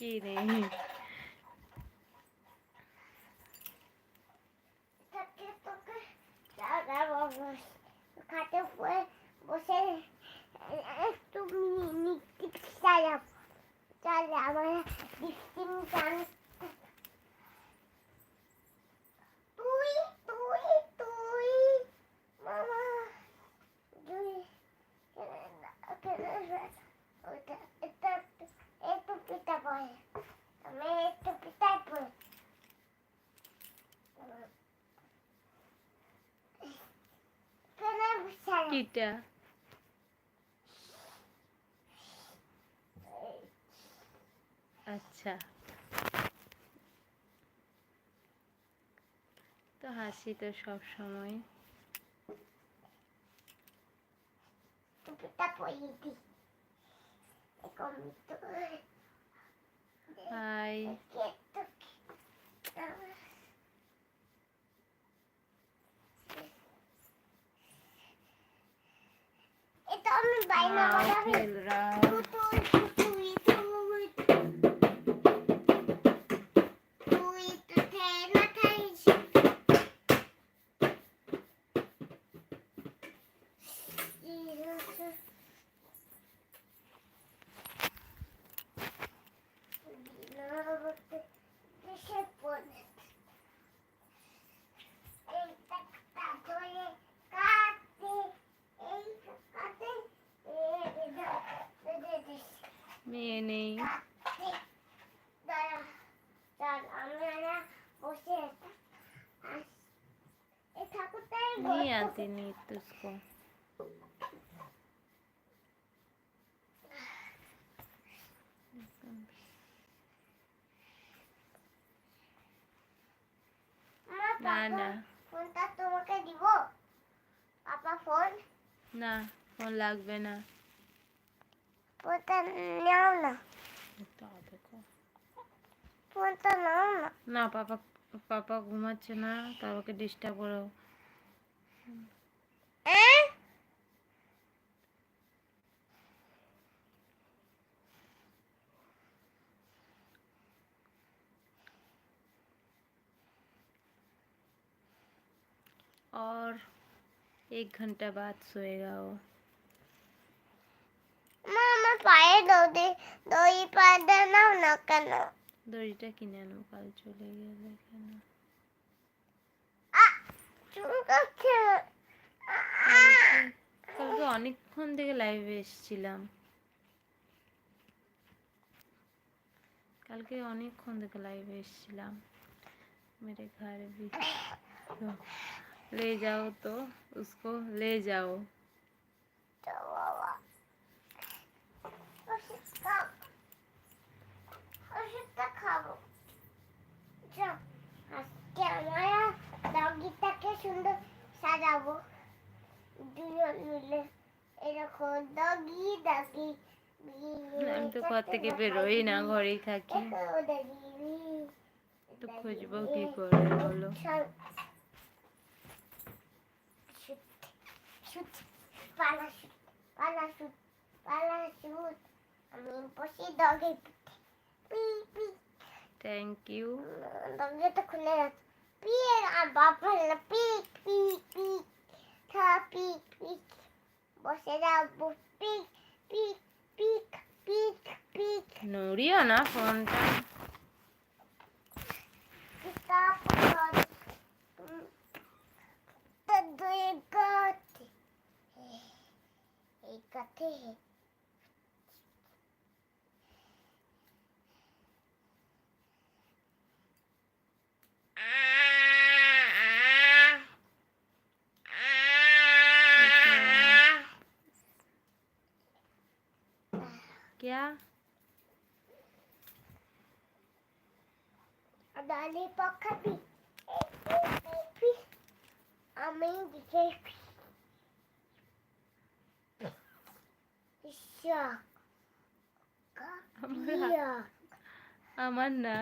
কি রে খাটে বসে একটু চালাম চালে আমার ডিস্টিং গান তুই তুই তুই মামা তুই ওইটা এটা একটু পিতা পড়ে আমি একটু পিতাই পড়ে কিটা আচ্ছা তো হাসি তো সব সময় পিতা পড়ে দি এখন তো হাই এটা আমি বাইনা বলা খেল रहा তুই তুই তুই তুই তো না খাইস মেয়ে নেই नहीं आती नींद तुझको না না ফোনটা তোমাকে দিব পাপা ফোন না ফোন লাগবে না ফোনটা নাও না দেখো ফোনটা নাও না না পাপা পাপা ঘুমাচ্ছে না পাপাকে ডিস্টার্ব করো और 1 घंटा बाद सोएगा वो মামা পায়ে দই পায়ে নাও না কেন দড়িটা কিনে আনো কাল চলে গেলে কেন চুলকাচ্ছে কালকে অনেকক্ষণ থেকে লাইভে এসেছিলাম কালকে অনেকক্ষণ থেকে লাইভে এসেছিলাম मेरे घर भी तो ले जाओ तो उसको ले जाओ খাবো আজকে আমরা ডগিটাকে সুন্দর সাজাবো দুজন মিলে এরকম ডগি ডগি আমি তো ঘর থেকে বেরোই না ঘরেই থাকি তো খুঁজবো কি করে বলো আমি বসি ডগে পি পি থ্যাংক ইউ ডগিটা খুলে রাখ পি আর বাবা পিক পিক পিক খা পিক পিক বসে যাবো পিক পিক পিক পিক পিক নড়িও না ফোনটা किताब कथे है क्या डाली पखती আমি দিকে আমার না